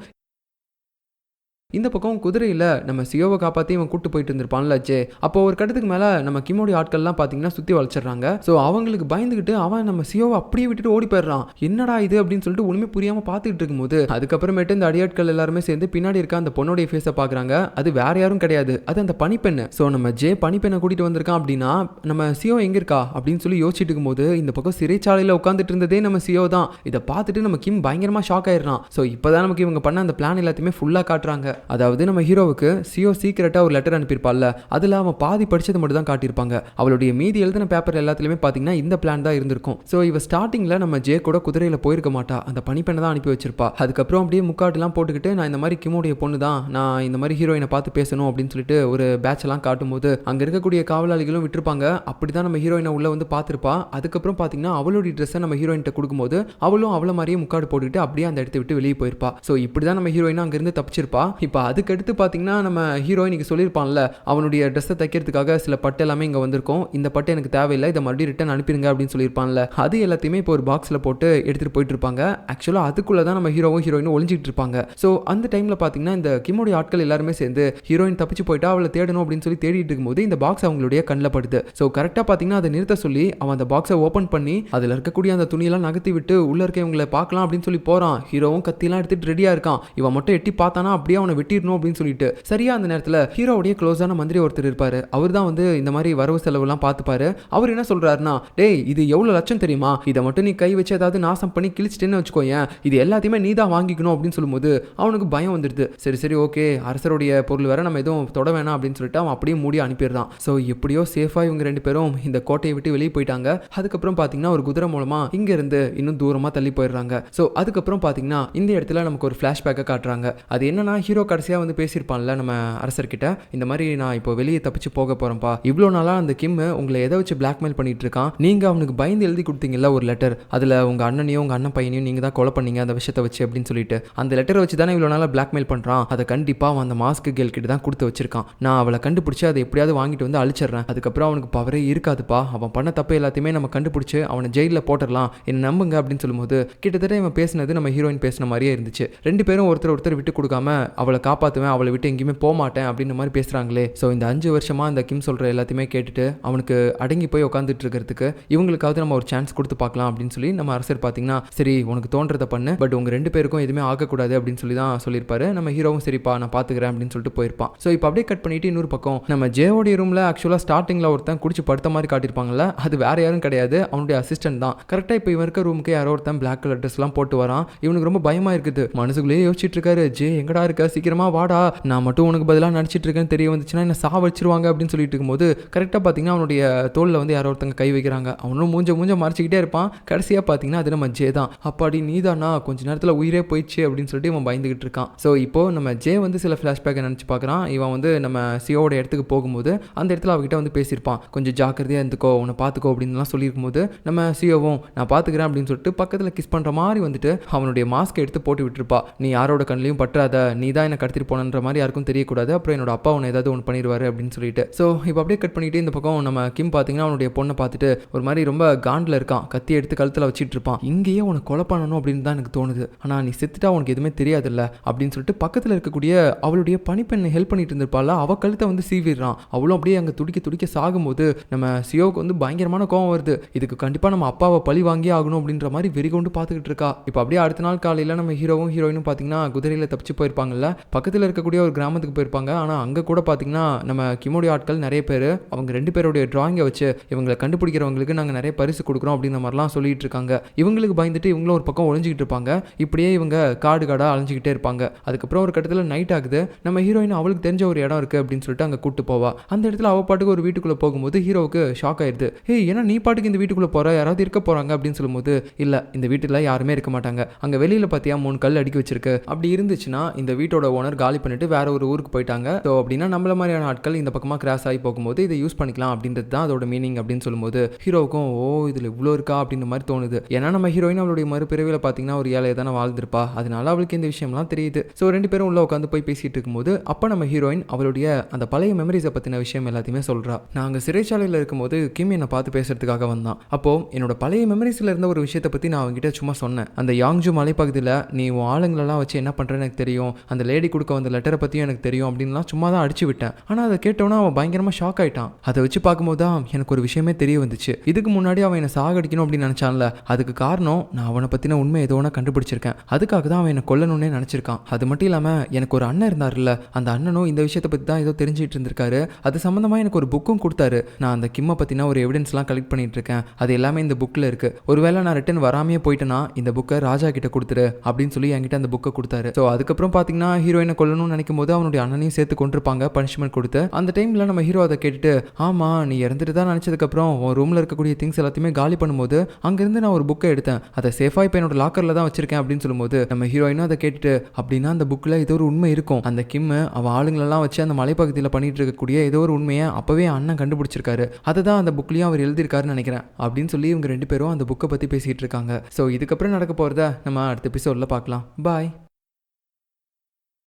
இந்த பக்கம் குதிரையில் நம்ம சியோவை காப்பாற்றி இவன் கூட்டு போயிட்டு இருந்திருப்பான்ல ஜே. அப்போ ஒரு கட்டத்துக்கு மேலே நம்ம கிம்மோடைய ஆட்கள்லாம் பார்த்தீங்கன்னா சுற்றி வளைச்சிடுறாங்க. ஸோ அவங்களுக்கு பயந்துக்கிட்டு அவன் நம்ம சியோவை அப்படியே விட்டுட்டு ஓடி போயிடுறான். என்னடா இது அப்படின்னு சொல்லிட்டு ஒன்றுமே புரியாமல் பார்த்துக்கிட்டு இருக்கும்போது அதுக்கப்புறமேட்டு இந்த அடியாட்கள் எல்லாருமே சேர்ந்து பின்னாடி இருக்க அந்த பொண்ணுடைய ஃபேஸை பார்க்குறாங்க. அது வேற யாரும் கிடையாது, அது அந்த பனிப்பெண்ணு. ஸோ நம்ம ஜே பனிப்பெண்ணை கூட்டிகிட்டு வந்திருக்கான் அப்படின்னா நம்ம சியோ எங்கே இருக்கா அப்படின்னு சொல்லி யோசிச்சுட்டு இருக்கும்போது இந்த பக்கம் சிறைச்சாலையில் உட்காந்துட்டு இருந்ததே நம்ம சியோ தான். இதை பார்த்துட்டு நம்ம கிம் பயங்கரமாக ஷாக் ஆயிடுறான். ஸோ இப்போதான் நமக்கு இவங்க பண்ண அந்த பிளான் எல்லாத்தையுமே ஃபுல்லாக காட்டுறாங்க. அதாவது நம்ம ஹீரோவுக்கு சியோ சீக்கிரட்டா ஒரு லெட்டர் அனுப்பியிருப்பாள்ல, அதுல அவன் பாதி படிச்சதை மட்டும் தான் காட்டியிருப்பாங்க. அவளுடைய மீதி எழுதின பேப்பர் எல்லாத்துலயுமே பாத்தீங்கன்னா இந்த பிளான் தான் இருந்திருக்கும். ஸோ இவ ஸ்டார்டிங்ல நம்ம ஜே கூட குதிரையில போயிருக்க மாட்டா, அந்த பனிப்பெண்ணை தான் அனுப்பி வச்சிருப்பா. அதுக்கப்புறம் அப்படியே முக்காட்டுலாம் போட்டுக்கிட்டு நான் இந்த மாதிரி கிம்முடைய பொண்ணு தான், நான் இந்த மாதிரி ஹீரோயினை பார்த்து பேசணும் அப்படின்னு சொல்லிட்டு ஒரு பேட்ச் எல்லாம் காட்டும் போது அங்க இருக்கக்கூடிய காவலாளிகளும் விட்டுருப்பாங்க. அப்படிதான் நம்ம ஹீரோயினை உள்ள வந்து பார்த்திருப்பா. அதுக்கப்புறம் பாத்தீங்கன்னா அவளுடைய ட்ரெஸ்ஸை நம்ம ஹீரோயின்ட்ட கொடுக்கும்போது அவளும் அவளை மாதிரியே முக்காடு போட்டுக்கிட்டு அப்படியே அந்த இடத்தை விட்டு வெளியே போயிருப்பா. ஸோ இப்படிதான் நம்ம ஹீரோயின் அங்கிருந்து தப்பிச்சிருப்பா. இப்போ அதுக்கு அடுத்து பார்த்தீங்கன்னா நம்ம ஹீரோயினுக்கு சொல்லியிருப்பான்ல அவனுடைய ட்ரெஸ்ஸை தைக்கிறதுக்காக சில பட்டு எல்லாமே இங்கே வந்திருக்கும், இந்த பட்டு எனக்கு தேவையில்லை, இதை மறுபடியும் ரிட்டன் அனுப்பிடுங்க அப்படின்னு சொல்லியிருப்பான்ல. அது எல்லாத்தையுமே இப்போ ஒரு பாக்ஸில் போட்டு எடுத்துகிட்டு போயிட்டு இருப்பாங்க. ஆக்சுவலாக அதுக்குள்ளே தான் நம்ம ஹீரோயினும் ஒளிஞ்சிட்டு இருப்பாங்க. ஸோ அந்த டைமில் பார்த்தீங்கன்னா இந்த கிம்முடைய ஆட்கள் எல்லாருமே சேர்ந்து ஹீரோயின் தப்பிச்சு போயிட்டா அவளை தேடணும் அப்படின்னு சொல்லி தேடிட்டு இருக்கும்போது இந்த பாக்ஸ் அவங்களுடைய கண்ணில் படுது. ஸோ கரெக்டாக பார்த்தீங்கன்னா அதை நிறுத்த சொல்லி அவன் அந்த பாக்ஸை ஓப்பன் பண்ணி அதில் இருக்கக்கூடிய அந்த துணியெல்லாம் நகர்த்தி விட்டு உள்ள இருக்க இவங்களை பார்க்கலாம் அப்படின்னு சொல்லி போகிறான். ஹீரோவும் கத்திலாம் எடுத்துட்டு ரெடியாக இருக்கான். இவன் மட்டும் எட்டி பார்த்தானா அப்படியே அவனை வெட்டிடணும் அப்படின்னு சொல்லிட்டு சரியா அந்த நேரத்தில் ஹீரோவுடைய க்ளோஸான மந்திரி ஒருத்தர் இருப்பாரு. அவர் தான் வந்து இந்த மாதிரி வரவு செலவுலாம் பார்த்துப்பாரு. அவர் என்ன சொல்றாருன்னா, டேய் இது எவ்வளவு லட்சம் தெரியுமா, இதை மட்டும் நீ கை வச்சு ஏதாவது நாசம் பண்ணி கிழிச்சிட்டேன்னு வச்சுக்கோயேன், இது எல்லாத்தையுமே நீ தான் வாங்கிக்கணும் அப்படின்னு சொல்லும்போது அவனுக்கு பயம் வந்துடுது. சரி சரி ஓகே, அரசருடைய பொருள் வேற, நம்ம எதுவும் தொட வேணாம் அப்படின்னு சொல்லிட்டு அவன் அப்படியே மூடி அனுப்பிடுறான். ஸோ எப்படியோ சேஃபாக இவங்க 2 பேரும் இந்த கோட்டையை விட்டு வெளியே போயிட்டாங்க. அதுக்கப்புறம் பார்த்தீங்கன்னா ஒரு குதிரை மூலமா இங்க இருந்து இன்னும் தூரமா தள்ளி போயிடுறாங்க. ஸோ அதுக்கப்புறம் பார்த்தீங்கன்னா இந்த இடத்துல நமக்கு ஒரு ஃபிளாஷ்பேக்கை காட்டுறாங்க. அது என்னன்னா ஹீரோ கடைசியாக வந்து பேசியிருப்பான்ல நம்ம அரசர்கிட்ட, இந்த மாதிரி நான் இப்போ வெளியே தப்பிச்சு போக போறேன்ப்பா, இவ்வளோ நாளாக அந்த கிம் உங்களை எதை வச்சு பிளாக்மெயில் பண்ணிட்டு இருக்கான், நீங்க அவனுக்கு பயந்து எழுதி கொடுத்தீங்கல்ல ஒரு லெட்டர், அதுல உங்க அண்ணனையும் உங்க அண்ணன் பையனையும் நீங்க தான் கொலை பண்ணீங்க அந்த விஷயத்தை வச்சு அப்படின்னு சொல்லிட்டு, அந்த லெட்டரை வச்சு தானே இவ்வளோ நாளாக பிளாக்மெயில் பண்றான், அதை கண்டிப்பா அவன் அந்த மாஸ்க் கேர்ள் கிட்ட தான் கொடுத்து வச்சிருக்கான், நான் அவளை கண்டுபிடிச்சு அதை எப்படியாவது வாங்கிட்டு வந்து அழிச்சிடுறேன், அதுக்கப்புறம் அவனுக்கு பவரே இருக்காதுப்பா, அவன் பண்ண தப்பு எல்லாத்தையுமே நம்ம கண்டுபிடிச்சு அவனை ஜெயிலில் போட்டுடலாம், என்ன நம்புங்க அப்படின்னு சொல்லும்போது கிட்டத்தட்ட இவன் பேசினது நம்ம ஹீரோயின் பேசின மாதிரியே இருந்துச்சு. 2 பேரும் ஒருத்தர் விட்டு கொடுக்காம அவளை காப்பாற்றுவேன், அவளை விட்டு எங்கேயுமே போக மாட்டேன் அப்படின்னு மாதிரி பேசுறாங்களே. ஸோ இந்த 5 வருஷமா இந்த கிம் சொல்ற எல்லாத்தையுமே கேட்டுட்டு அவனுக்கு அடங்கி போய் உட்காந்துட்டு இருக்கிறதுக்கு இவங்களுக்காவது நம்ம ஒரு சான்ஸ் கொடுத்து பார்க்கலாம் அப்படின்னு சொல்லி நம்ம அரசர் பார்த்தீங்கன்னா சரி உனக்கு தோன்றதை பண்ணு, பட் உங்க 2 பேருக்கும் எதுவுமே ஆகக்கூடாது அப்படின்னு சொல்லி தான் சொல்லியிருப்பாரு. நம்ம ஹீரோவும் சரிப்பா நான் பார்த்துக்கிறேன் அப்படின்னு சொல்லிட்டு போயிருப்பான். ஸோ இப்போ அப்படியே கட் பண்ணிட்டு இன்னொரு பக்கம் நம்ம ஜேவோடைய ரூம்ல ஆக்சுவலாக ஸ்டார்டிங்ல ஒருத்தன் குடிச்சு படுத்த மாதிரி காட்டியிருப்பாங்கல்ல, அது வேற யாரும் கிடையாது, அவனுடைய அசிஸ்டன்ட் தான். கரெக்டாக இப்போ இவன் இருக்க ரூமுக்கு யாரோ ஒருத்தன் பிளாக் கலர் ட்ரெஸ்லாம் போட்டு வரான். இவனுக்கு ரொம்ப பயமா இருக்குது. மனசுக்குள்ளேயே யோசிச்சுட்டு இருக்காரு, ஜே எங்கடா இருக்க, சீக்கிரமா வாடா, நான் மட்டும் உனக்கு பதிலாக நடிச்சிட்டு இருக்கேன்னு தெரிய வந்துச்சுன்னா என்ன சாவடிச்சிருவாங்க அப்படின்னு சொல்லிட்டு இருக்கும்போது கரெக்டாக பார்த்தீங்கன்னா அவனுடைய தோளில் வந்து யாரோ ஒருத்தங்க கை வைக்கிறாங்க. அவனும் மூஞ்ச மறைச்சிக்கிட்டே இருப்பான். கடைசியாக பார்த்தீங்கன்னா அது நம்ம ஜே தான். அப்பாடி நீதானா, கொஞ்ச நேரத்தில் உயிரே போயிடுச்சு அப்படின்னு சொல்லிட்டு இவன் பயந்துகிட்டு இருக்கான். ஸோ இப்போ நம்ம ஜே வந்து சில ஃப்ளாஷ்பேக்கை நினச்சி பார்க்குறான். இவன் வந்து நம்ம சியோட இடத்துக்கு போகும்போது அந்த இடத்துல அவகிட்ட வந்து பேசியிருப்பான், கொஞ்சம் ஜாக்கிரதையாக இருந்துக்கோ, உன்னை பார்த்துக்கோ அப்படின்லாம் சொல்லியிருக்கும்போது நம்ம சியோவும் நான் பார்த்துக்கிறேன் அப்படின்னு சொல்லிட்டு பக்கத்தில் கிஸ் பண்ணுற மாதிரி வந்துட்டு அவனுடைய மாஸ்க்கை எடுத்து போட்டு விட்டுருப்பா. நீ யாரோட கண்ணிலையும் பற்றாத, நீ தான் என்னை கடத்திட்டு போனன்ற மாதிரி யாருக்கும் தெரியக்கூடாது, அப்புறம் என்னோட அப்பா உன்னை ஏதாவது ஒன்று பண்ணிடுவாரு அப்படின்னு சொல்லிட்டு. ஸோ இப்போ அப்படியே கட் பண்ணிட்டு இந்த பக்கம் நம்ம கிம் பார்த்தீங்கன்னா அவனுடைய பொண்ணை பார்த்துட்டு ஒரு மாதிரி ரொம்ப காண்டில் இருக்கான். கத்தி எடுத்து கழுத்தில் வச்சுட்டு இருப்பான். இங்கேயே உனக்கு கொலை பண்ணணும் அப்படின்னு தான் எனக்கு தோணுது, ஆனால் நீ செத்துட்டா உனக்கு எதுவுமே தெரியாதுல்ல அப்படின்னு சொல்லிட்டு பக்கத்தில் இருக்கக்கூடிய அவளுடைய பணிப்பெண்ணை ஹெல்ப் பண்ணிட்டு இருந்திருப்பாள், அவள் கழுத்தை வந்து சீவிடுறான். அவளும் அப்படியே அங்கே துடிக்க சாகும்போது நம்ம சியோவுக்கு வந்து பயங்கரமான கோவம் வருது. இதுக்கு கண்டிப்பாக நம்ம அப்பாவை பழி வாங்கி ஆகணும் அப்படின்ற மாதிரி வெறி கொண்டு பார்த்துக்கிட்டு இருக்கா. இப்போ அப்படியே அடுத்த நாள் காலையில் நம்ம ஹீரோவும் ஹீரோயினும் பார்த்தீங்கன்னா குதிரையில் தப்பிச்சு போயிருப்பாங்கல்ல, பக்கத்தில் இருக்கக்கூடிய ஒரு கிராமத்துக்கு போயிருப்பாங்க. ஆனால் அங்கே கூட பார்த்தீங்கன்னா நம்ம கிமோடைய ஆட்கள் நிறைய பேர் அவங்க 2 பேருடைய டிராயிங்கை வச்சு இவங்களை கண்டுபிடிக்கிறவங்களுக்கு நாங்கள் நிறைய பரிசு கொடுக்குறோம் அப்படின்ற மாதிரிலாம் சொல்லிட்டு இருக்காங்க. இவங்களுக்கு பயந்துட்டு இவங்களும் ஒரு பக்கம் ஒளிஞ்சிக்கிட்டு இருப்பாங்க. இப்படியே இவங்க காடு காடாக அலைஞ்சிக்கிட்டே இருப்பாங்க. அதுக்கப்புறம் ஒரு கட்டத்தில் நைட் ஆகுது. நம்ம ஹீரோயின் அவளுக்கு தெரிஞ்ச ஒரு இடம் இருக்குது அப்படின்னு சொல்லிட்டு அங்கே கூட்டு போவா. அந்த இடத்துல அவள் பாட்டுக்கு ஒரு வீட்டுக்குள்ளே போகும்போது ஹீரோவுக்கு ஷாக் ஆயிடுது. ஏன்னா நீ பாட்டுக்கு இந்த வீட்டுக்குள்ளே போகிற, யாராவது இருக்க போகிறாங்க அப்படின்னு சொல்லும்போது, இல்லை இந்த வீட்டில் யாருமே இருக்க மாட்டாங்க, அங்கே வெளியில் பார்த்தியா 3 கல் அடுக்கி வச்சிருக்கு, அப்படி இருந்துச்சுன்னா இந்த வீட்டோட ஓனர் காலி பண்ணிட்டு வேற ஒரு ஊருக்கு போயிட்டாங்க. ஸோ அப்படின்னா நம்மள மாதிரியான ஆட்கள் இந்த பக்கமாக கிராஸ் ஆகி போகும்போது இதை யூஸ் பண்ணிக்கலாம் அப்படின்றது தான் அதோட மீனிங் அப்படின்னு சொல்லும்போது ஹீரோவுக்கும் இதில் இவ்வளோ இருக்கா அப்படின்ற மாதிரி தோணுது. ஏன்னா நம்ம ஹீரோயின் அவளுடைய மறுபிறவியில் பார்த்தீங்கன்னா ஒரு ஏழையை தானே வாழ்ந்திருப்பா, அதனால அவளுக்கு இந்த விஷயம்லாம் தெரியுது. ஸோ 2 பேரும் உள்ள உட்காந்து போய் பேசிட்டு இருக்கும்போது அப்போ நம்ம ஹீரோயின் அவளுடைய அந்த பழைய மெமரிஸை பற்றின விஷயம் எல்லாத்தையுமே சொல்கிறா. நாங்கள் சிறைச்சாலையில் இருக்கும்போது கிம் என்னை பார்த்து பேசுறதுக்காக வந்தான். அப்போ என்னோட பழைய மெமரிஸில் இருந்த ஒரு விஷயத்தை பற்றி நான் அவங்ககிட்ட சும்மா சொன்னேன். அந்த யாங்ஜு மலைப்பகுதியில் நீ உன் ஆளுங்களெல்லாம் வச்சு என்ன பண்ணுறேன்னு எனக்கு தெரியும், அந்த லேடி கொடுக்க வந்த லெட்டரை பற்றியும் எனக்கு தெரியும் அப்படின்லாம் சும்மா தான் அடிச்சு விட்டேன். ஆனால் அதை கேட்டோன்னா அவன் பயங்கரமாக ஷாக் ஆகிட்டான். அதை வச்சு பார்க்கும்போது தான் எனக்கு ஒரு விஷயமே தெரிய வந்துச்சு. இதுக்கு முன்னாடி அவன் என்னை சாகடிக்கணும் அப்படின்னு நினச்சான்ல, அதுக்கு காரணம் நான் அவனை பற்றின உண்மை ஏதோ ஒன்று கண்டுபிடிச்சிருக்கேன். அதுக்காக தான் அவன் என்னை கொல்லணும்னே நினச்சிருக்கான். அது மட்டும் இல்லாமல் எனக்கு ஒரு அண்ணன் இருந்தார்ல, அந்த அண்ணனும் இந்த விஷயத்தை பற்றி தான் ஏதோ தெரிஞ்சுட்டு இருந்திருக்காரு. அது சம்மந்தமாக எனக்கு ஒரு புக்கும் கொடுத்தாரு. நான் அந்த கிம்மை பற்றினா ஒரு எவிடன்ஸ்லாம் கலெக்ட் பண்ணிட்டு இருக்கேன். அது எல்லாமே இந்த புக்கில் இருக்குது. ஒருவேளை நான் ரிட்டன் வராமையே போயிட்டேன்னா இந்த புக்கை ராஜா கிட்ட கொடுத்துரு அப்படின்னு சொல்லி என்கிட்ட அந்த புக்கை கொடுத்தாரு. ஸோ அதுக்கப்புறம் பார்த்தீங்கன்னா ஹீரோயினை கொல்லணும்னு நினைக்கும் போது அவனுடைய அண்ணனையும் சேர்த்து கொண்டிருப்பாங்க பனிஷ்மெண்ட் கொடுத்து. அந்த டைமில் நம்ம ஹீரோ அதை கேட்டுட்டு, ஆமாம் நீ இறந்துட்டு தான் நினச்சதுக்கப்புறம் உன் ரூமில் இருக்கக்கூடிய திங்ஸ் எல்லாத்தையுமே காலி பண்ணும்போது அங்கேருந்து நான் ஒரு புக்கை எடுத்தேன், அதை சேஃபாக இப்போ என்னோட லாக்கரில் தான் வச்சிருக்கேன் அப்படின்னு சொல்லும்போது நம்ம ஹீரோயினும் அதை கேட்டுட்டு, அப்படின்னா அந்த புக்கில் ஏதோ ஒரு உண்மை இருக்கும், அந்த கிம்மு அவன் ஆளுங்களெல்லாம் வச்சு அந்த மலைப்பகுதியில் பண்ணிட்டு இருக்கக்கூடிய ஏதோ ஒரு உண்மையை அப்போவே அண்ணன் கண்டுபிடிச்சிருக்காரு, அதை தான் அந்த புக்லேயும் அவர் எழுதியிருக்காருன்னு நினைக்கிறேன் அப்படின்னு சொல்லி இவங்க 2 பேரும் அந்த புக்கை பற்றி பேசிகிட்டு இருக்காங்க. ஸோ இதுக்கப்புறம் நடக்க போகிறத நம்ம அடுத்த எபிசோடில் பார்க்கலாம். பாய்.